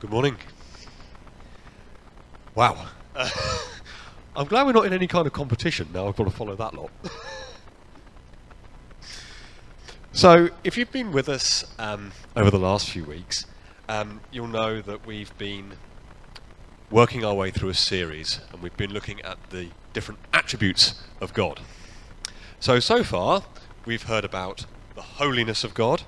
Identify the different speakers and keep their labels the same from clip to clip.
Speaker 1: Good morning. Wow. I'm glad we're not in any kind of competition. Now I've got to follow that lot. So, if you've been with us over the last few weeks, you'll know that we've been working our way through a series, and we've been looking at the different attributes of God. So far, we've heard about the holiness of God,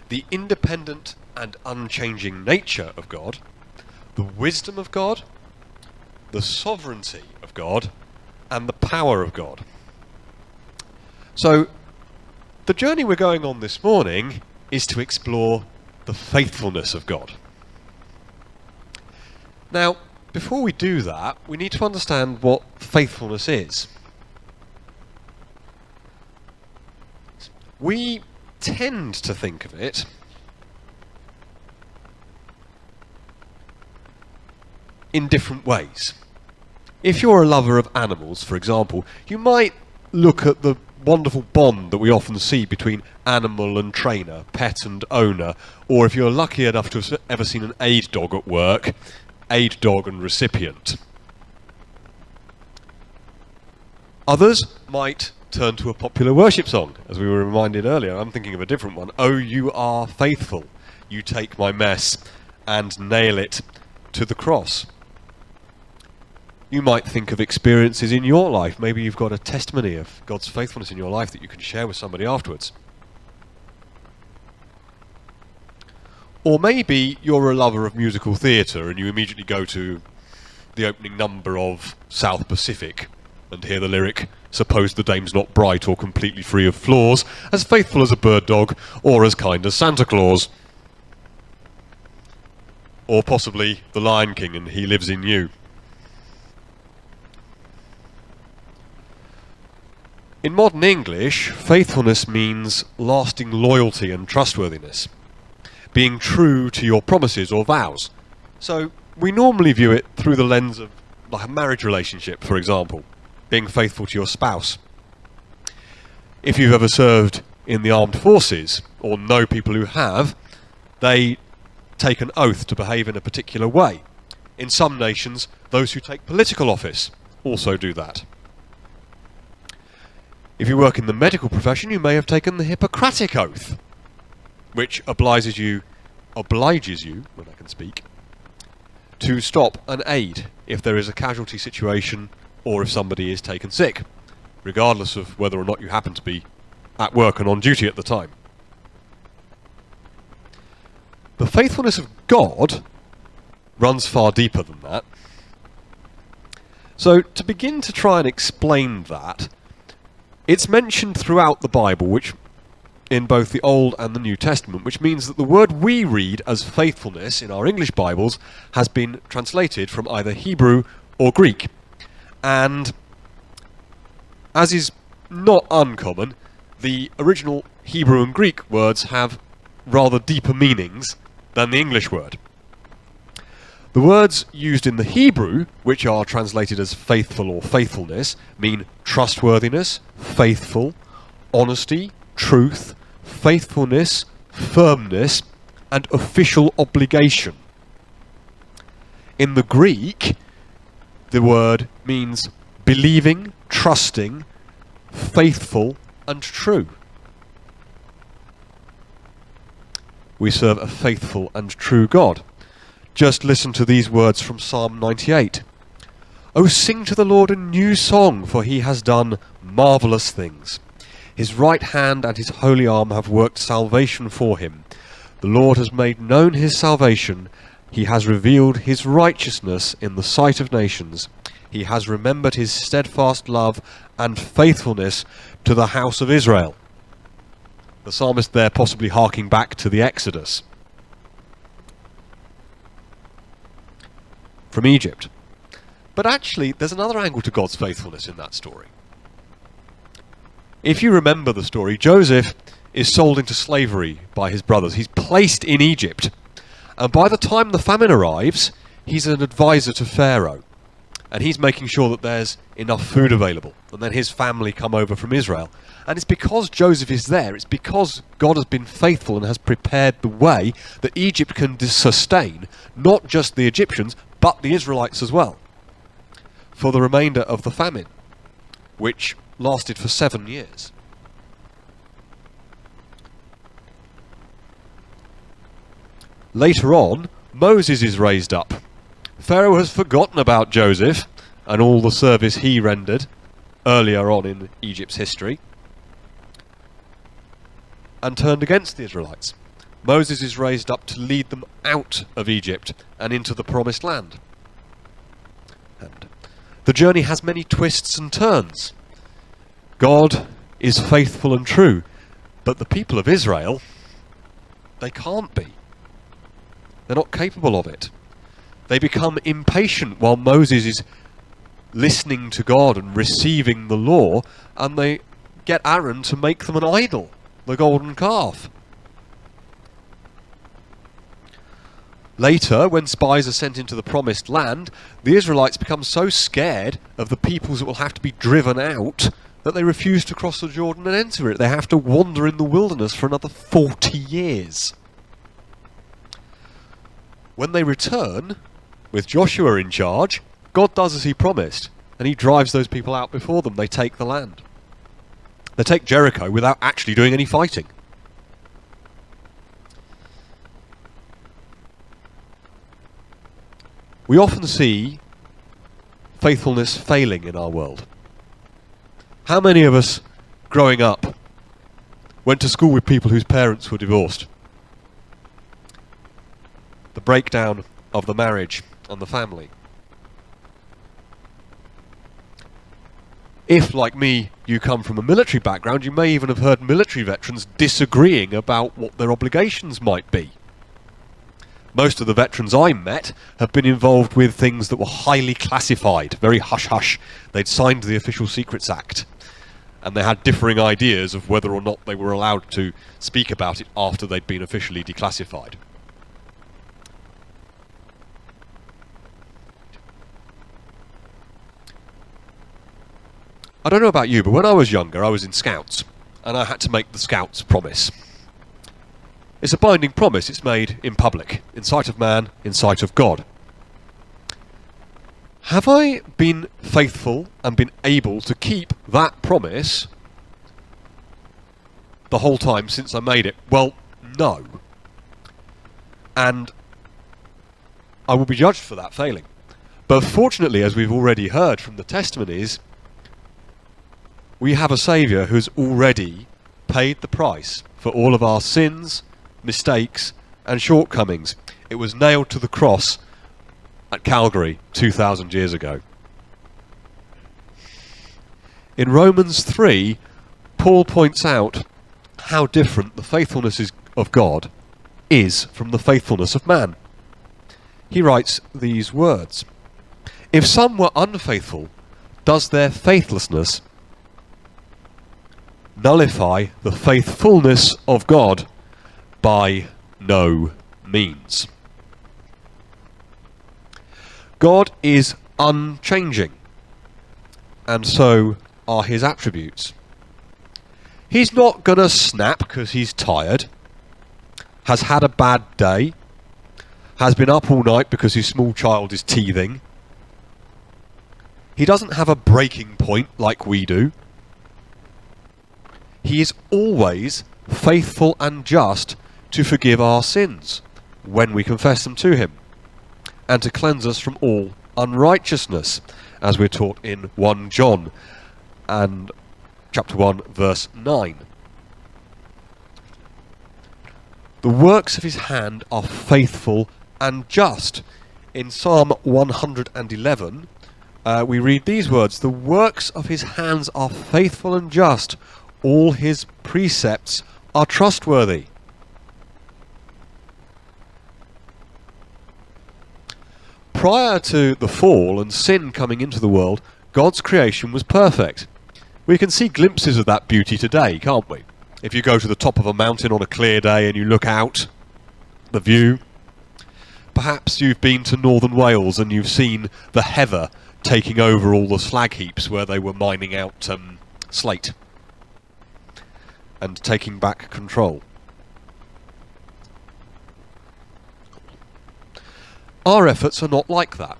Speaker 1: the independent and unchanging nature of God, the wisdom of God, the sovereignty of God, and the power of God. So, the journey we're going on this morning is to explore the faithfulness of God. Now, before we do that, we need to understand what faithfulness is. We tend to think of it in different ways. If you're a lover of animals, for example, you might look at the wonderful bond that we often see between animal and trainer, pet and owner, or if you're lucky enough to have ever seen an aid dog at work, aid dog and recipient. Others might turn to a popular worship song, as we were reminded earlier. I'm thinking of a different one. Oh, you are faithful. You take my mess and nail it to the cross. You might think of experiences in your life. Maybe you've got a testimony of God's faithfulness in your life that you can share with somebody afterwards. Or maybe you're a lover of musical theatre and you immediately go to the opening number of South Pacific and hear the lyric, "Suppose the dame's not bright or completely free of flaws, as faithful as a bird dog or as kind as Santa Claus." Or possibly The Lion King and He Lives in You. In modern English, faithfulness means lasting loyalty and trustworthiness, being true to your promises or vows. So we normally view it through the lens of like a marriage relationship, for example, being faithful to your spouse. If you've ever served in the armed forces or know people who have, they take an oath to behave in a particular way. In some nations, those who take political office also do that. If you work in the medical profession, you may have taken the Hippocratic Oath, which obliges you, when I can speak, to stop and aid if there is a casualty situation or if somebody is taken sick, regardless of whether or not you happen to be at work and on duty at the time. The faithfulness of God runs far deeper than that. So to begin to try and explain that, it's mentioned throughout the Bible, which in both the Old and the New Testament, which means that the word we read as faithfulness in our English Bibles has been translated from either Hebrew or Greek. And as is not uncommon, the original Hebrew and Greek words have rather deeper meanings than the English word. The words used in the Hebrew, which are translated as faithful or faithfulness, mean trustworthiness, faithful, honesty, truth, faithfulness, firmness, and official obligation. In the Greek, the word means believing, trusting, faithful, and true. We serve a faithful and true God. Just listen to these words from Psalm 98. "Oh, sing to the Lord a new song, for he has done marvellous things. His right hand and his holy arm have worked salvation for him. The Lord has made known his salvation. He has revealed his righteousness in the sight of nations. He has remembered his steadfast love and faithfulness to the house of Israel." The psalmist there possibly harking back to the Exodus from Egypt. But actually, there's another angle to God's faithfulness in that story. If you remember the story, Joseph is sold into slavery by his brothers. He's placed in Egypt. And by the time the famine arrives, he's an advisor to Pharaoh. and he's making sure that there's enough food available, and then his family come over from Israel. And it's because Joseph is there, it's because God has been faithful and has prepared the way that Egypt can sustain not just the Egyptians, but the Israelites as well, for the remainder of the famine, which lasted for 7 years. Later on, Moses is raised up. Pharaoh has forgotten about Joseph and all the service he rendered earlier on in Egypt's history and turned against the Israelites. Moses is raised up to lead them out of Egypt and into the promised land. And the journey has many twists and turns. God is faithful and true, but the people of Israel, they can't be. They're not capable of it. They become impatient while Moses is listening to God and receiving the law, and they get Aaron to make them an idol, the golden calf. Later, when spies are sent into the promised land, the Israelites become so scared of the peoples that will have to be driven out that they refuse to cross the Jordan and enter it. They have to wander in the wilderness for another 40 years. When they return, with Joshua in charge, God does as he promised, and he drives those people out before them. They take the land. They take Jericho without actually doing any fighting. We often see faithfulness failing in our world. How many of us, growing up, went to school with people whose parents were divorced? The breakdown of the marriage and the family. If, like me, you come from a military background, you may even have heard military veterans disagreeing about what their obligations might be. Most of the veterans I met have been involved with things that were highly classified, very hush-hush. They'd signed the Official Secrets Act, and they had differing ideas of whether or not they were allowed to speak about it after they'd been officially declassified. I don't know about you, but when I was younger, I was in Scouts, and I had to make the Scouts promise. It's a binding promise. It's made in public, in sight of man, in sight of God. Have I been faithful and been able to keep that promise the whole time since I made it? Well, no. And I will be judged for that failing. But fortunately, as we've already heard from the testimonies, we have a Saviour who's already paid the price for all of our sins, mistakes and shortcomings. It was nailed to the cross at Calvary 2,000 years ago. In Romans 3, Paul points out how different the faithfulness of God is from the faithfulness of man. He writes these words: "If some were unfaithful, does their faithlessness nullify the faithfulness of God? By no means." God is unchanging, and so are his attributes. He's not going to snap because he's tired, has had a bad day, has been up all night because his small child is teething. He doesn't have a breaking point like we do. He is always faithful and just to forgive our sins when we confess them to him, and to cleanse us from all unrighteousness, as we're taught in 1 John and chapter 1 verse 9. The works of his hand are faithful and just. In Psalm 111 we read these words: "The works of his hands are faithful and just, all his precepts are trustworthy." Prior to the fall and sin coming into the world, God's creation was perfect. We can see glimpses of that beauty today, can't we? If you go to the top of a mountain on a clear day and you look out, the view. Perhaps you've been to northern Wales and you've seen the heather taking over all the slag heaps where they were mining out slate and taking back control. Our efforts are not like that.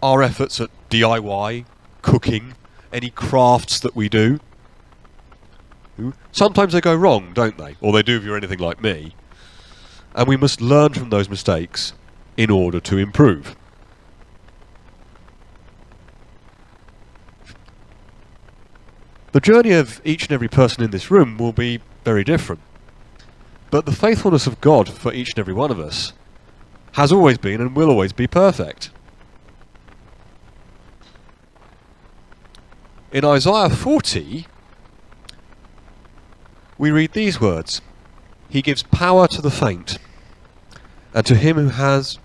Speaker 1: Our efforts at DIY, cooking, any crafts that we do, sometimes they go wrong, don't they? Or they do if you're anything like me. And we must learn from those mistakes in order to improve. The journey of each and every person in this room will be very different. But the faithfulness of God for each and every one of us has always been and will always be perfect. In Isaiah 40, we read these words: "He gives power to the faint, and to him who has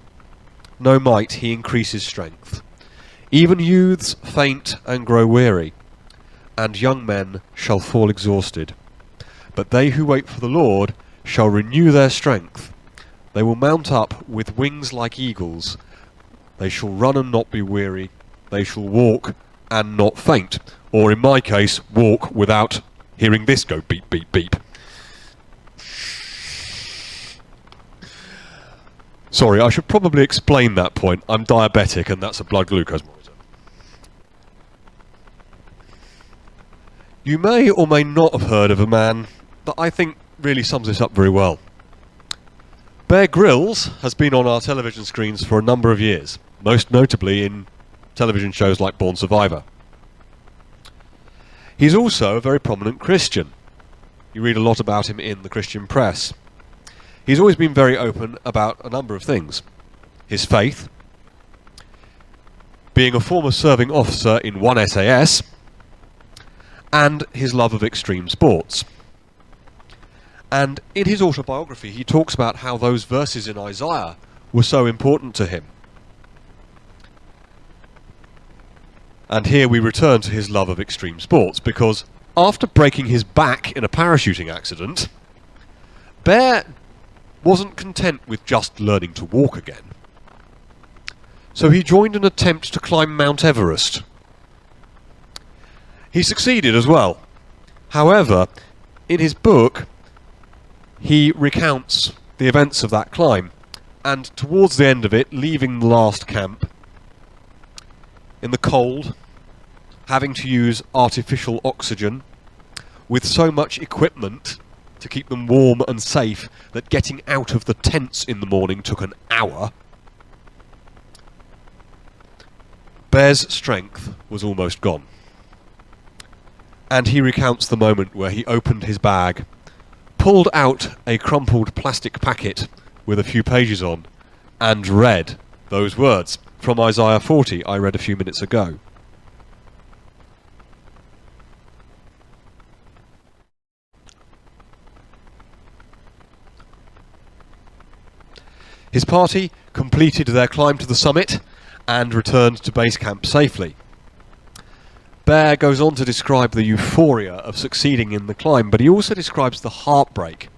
Speaker 1: no might he increases strength. Even youths faint and grow weary, and young men shall fall exhausted. But they who wait for the Lord shall renew their strength. They will mount up with wings like eagles. They shall run and not be weary. They shall walk and not faint." Or in my case, walk without hearing this go beep, beep, beep. Sorry, I should probably explain that point. I'm diabetic and that's a blood glucose monitor. You may or may not have heard of a man that I think really sums this up very well. Grylls has been on our television screens for a number of years, most notably in television shows like Born Survivor. He's also a very prominent Christian. You read a lot about him in the Christian press. He's always been very open about a number of things. His faith, being a former serving officer in 1 SAS, and his love of extreme sports. And in his autobiography he talks about how those verses in Isaiah were so important to him. And here we return to his love of extreme sports, because after breaking his back in a parachuting accident, Bear wasn't content with just learning to walk again. So he joined an attempt to climb Mount Everest. He succeeded as well. However, in his book, he recounts the events of that climb, and towards the end of it, leaving the last camp in the cold, having to use artificial oxygen, with so much equipment to keep them warm and safe that getting out of the tents in the morning took an hour, Bear's strength was almost gone. And he recounts the moment where he opened his bag, pulled out a crumpled plastic packet with a few pages on, and read those words from Isaiah 40 I read a few minutes ago. His party completed their climb to the summit and returned to base camp safely. Bear goes on to describe the euphoria of succeeding in the climb, but he also describes the heartbreak.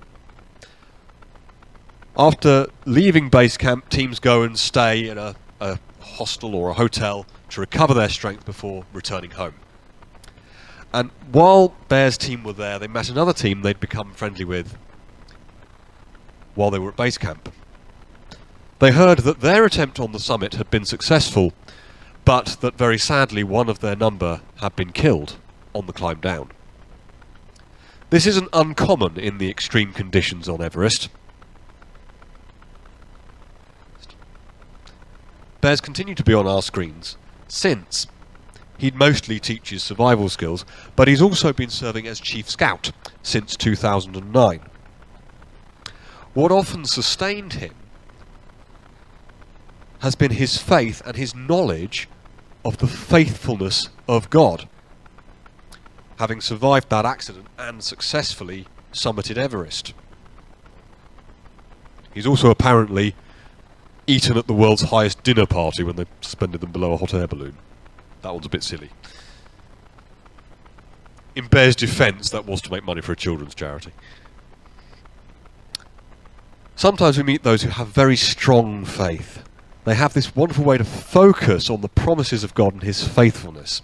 Speaker 1: After leaving base camp, teams go and stay in a hostel or a hotel to recover their strength before returning home. And while Bear's team were there, they met another team they'd become friendly with while they were at base camp. They heard that their attempt on the summit had been successful, but that very sadly one of their number had been killed on the climb down. This isn't uncommon in the extreme conditions on Everest. Bear's continued to be on our screens since. He mostly teaches survival skills, but he's also been serving as Chief Scout since 2009. What often sustained him has been his faith and his knowledge of the faithfulness of God, having survived that accident and successfully summited Everest. He's also apparently eaten at the world's highest dinner party when they suspended them below a hot air balloon. That one's a bit silly. In Bear's defence, that was to make money for a children's charity. Sometimes we meet those who have very strong faith, They have this wonderful way to focus on the promises of God and his faithfulness.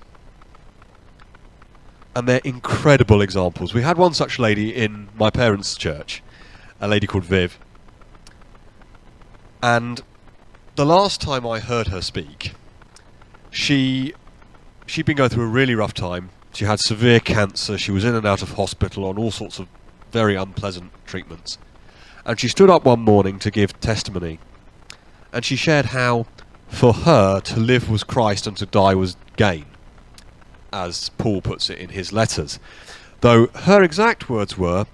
Speaker 1: And they're incredible examples. We had one such lady in my parents' church, a lady called Viv. And the last time I heard her speak, she'd been going through a really rough time. She had severe cancer. She was in and out of hospital on all sorts of very unpleasant treatments. And she stood up one morning to give testimony. And she shared how, for her, to live was Christ and to die was gain, as Paul puts it in his letters. Though her exact words were,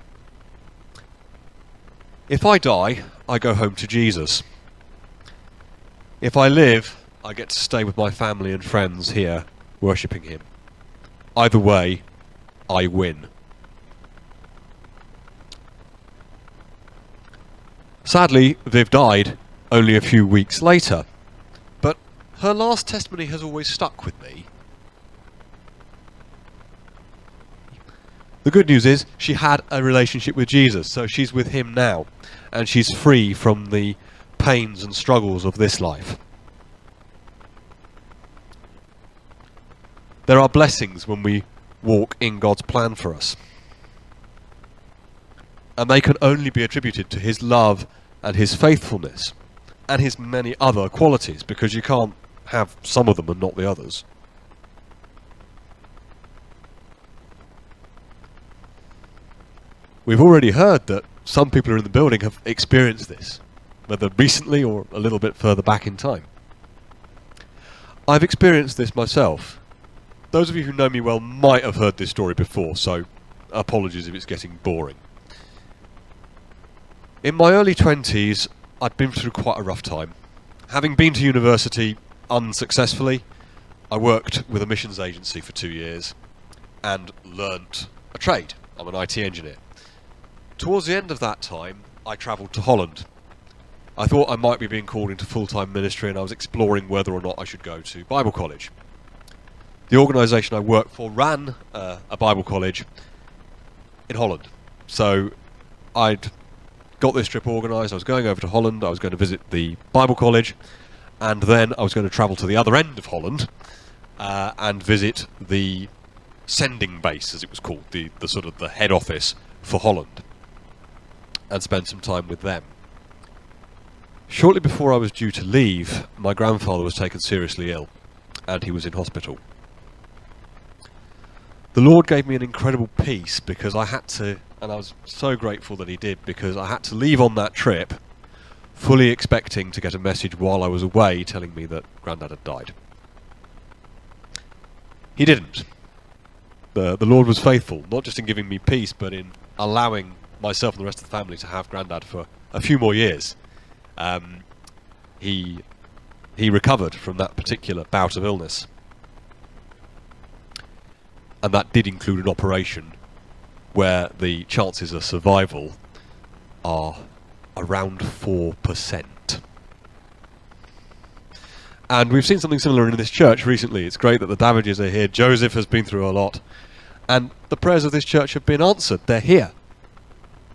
Speaker 1: "If I die, I go home to Jesus. If I live, I get to stay with my family and friends here, worshipping him. Either way, I win." Sadly, Viv died only a few weeks later, but her last testimony has always stuck with me. The good news is she had a relationship with Jesus, so she's with him now, and she's free from the pains and struggles of this life. There are blessings when we walk in God's plan for us, and they can only be attributed to his love and his faithfulness and his many other qualities, because you can't have some of them and not the others. We've already heard that some people who are in the building have experienced this, whether recently or a little bit further back in time. I've experienced this myself. Those of you who know me well might have heard this story before, so apologies if it's getting boring. In my early 20s, I'd been through quite a rough time. Having been to university unsuccessfully, I worked with a missions agency for 2 years and learnt a trade. I'm an IT engineer. Towards the end of that time, I travelled to Holland. I thought I might be being called into full-time ministry, and I was exploring whether or not I should go to Bible college. The organisation I worked for ran a Bible college in Holland. So I'd got this trip organised. I was going over to Holland. I was going to visit the Bible college, and then I was going to travel to the other end of Holland and visit the sending base, as it was called, the sort of the head office for Holland, and spend some time with them. Shortly before I was due to leave, my grandfather was taken seriously ill, and he was in hospital. The Lord gave me an incredible peace, because I had to, and I was so grateful that he did, because I had to leave on that trip fully expecting to get a message while I was away telling me that Grandad had died. He didn't. The Lord was faithful, not just in giving me peace, but in allowing myself and the rest of the family to have Grandad for a few more years. He recovered from that particular bout of illness. And that did include an operation where the chances of survival are around 4%. And we've seen something similar in this church recently. It's great that the Davidges are here. Joseph has been through a lot. And the prayers of this church have been answered. They're here.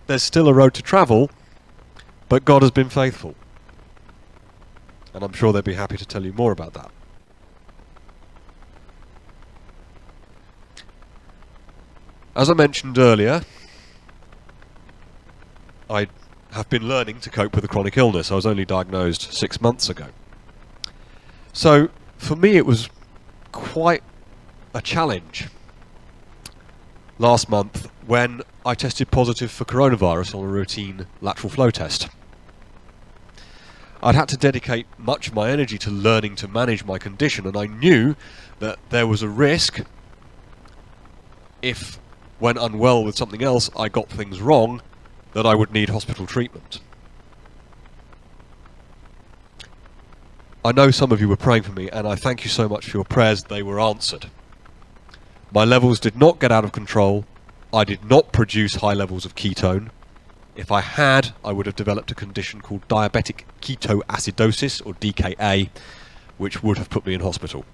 Speaker 1: There's still a road to travel, but God has been faithful. And I'm sure they'll be happy to tell you more about that. As I mentioned earlier, I have been learning to cope with a chronic illness. I was only diagnosed 6 months ago. So, for me it was quite a challenge last month when I tested positive for coronavirus on a routine lateral flow test. I'd had to dedicate much of my energy to learning to manage my condition, and I knew that there was a risk if, when unwell with something else, I got things wrong, that I would need hospital treatment. I know some of you were praying for me, and I thank you so much for your prayers. They were answered. My levels did not get out of control. I did not produce high levels of ketone. If I had, I would have developed a condition called diabetic ketoacidosis, or DKA, which would have put me in hospital.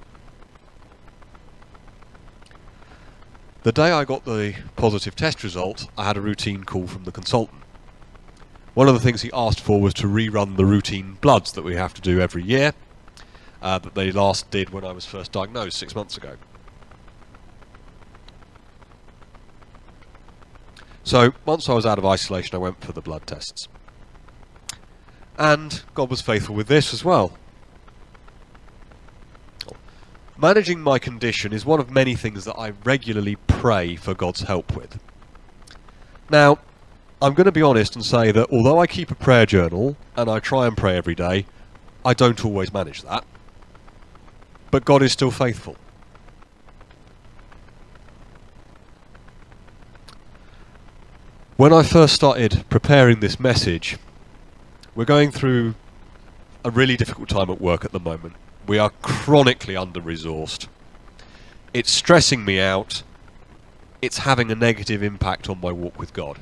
Speaker 1: The day I got the positive test result, I had a routine call from the consultant. One of the things he asked for was to rerun the routine bloods that we have to do every year, that they last did when I was first diagnosed 6 months ago. So, once I was out of isolation, I went for the blood tests. And God was faithful with this as well. Managing my condition is one of many things that I regularly pray for God's help with. Now, I'm going to be honest and say that although I keep a prayer journal, and I try and pray every day, I don't always manage that. But God is still faithful. When I first started preparing this message, we're going through a really difficult time at work at the moment. We are chronically under-resourced. It's stressing me out. It's having a negative impact on my walk with God.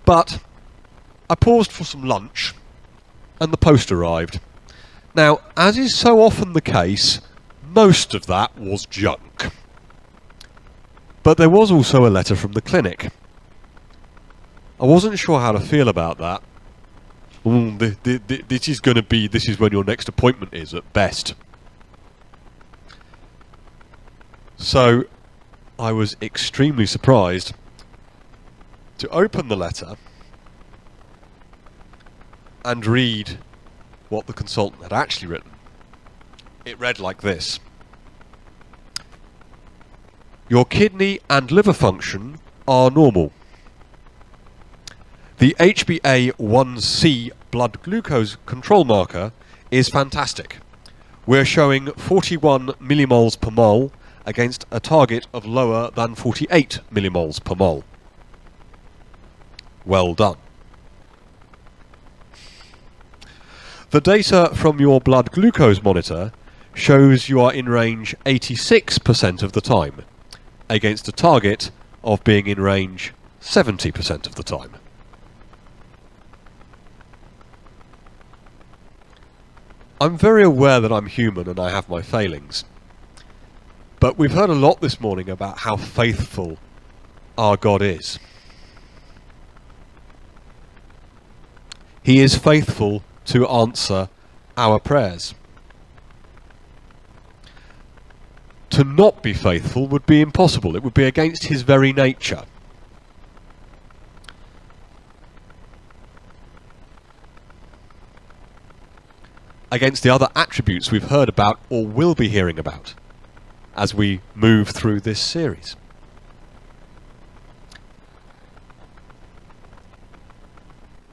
Speaker 1: But I paused for some lunch, and the post arrived. Now, as is so often the case, most of that was junk. But there was also a letter from the clinic. I wasn't sure how to feel about that. This is when your next appointment is, at best. So, I was extremely surprised to open the letter and read what the consultant had actually written. It read like this. Your kidney and liver function are normal. The HbA1c blood glucose control marker is fantastic. We're showing 41 millimoles per mole against a target of lower than 48 millimoles per mole. Well done. The data from your blood glucose monitor shows you are in range 86% of the time, against a target of being in range 70% of the time. I'm very aware that I'm human and I have my failings. But we've heard a lot this morning about how faithful our God is. He is faithful to answer our prayers. To not be faithful would be impossible. It would be against his very nature. Against the other attributes we've heard about or will be hearing about as we move through this series.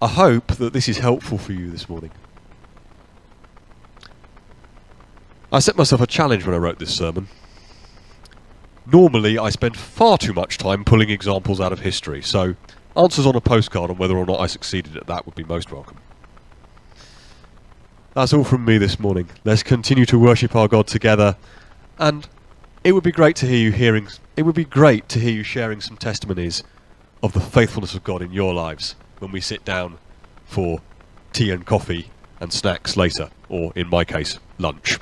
Speaker 1: I hope that this is helpful for you this morning. I set myself a challenge when I wrote this sermon. Normally I spend far too much time pulling examples out of history, so answers on a postcard on whether or not I succeeded at that would be most welcome. That's all from me this morning. Let's continue to worship our God together, and it would be great to hear you sharing some testimonies of the faithfulness of God in your lives when we sit down for tea and coffee and snacks later, or in my case, lunch.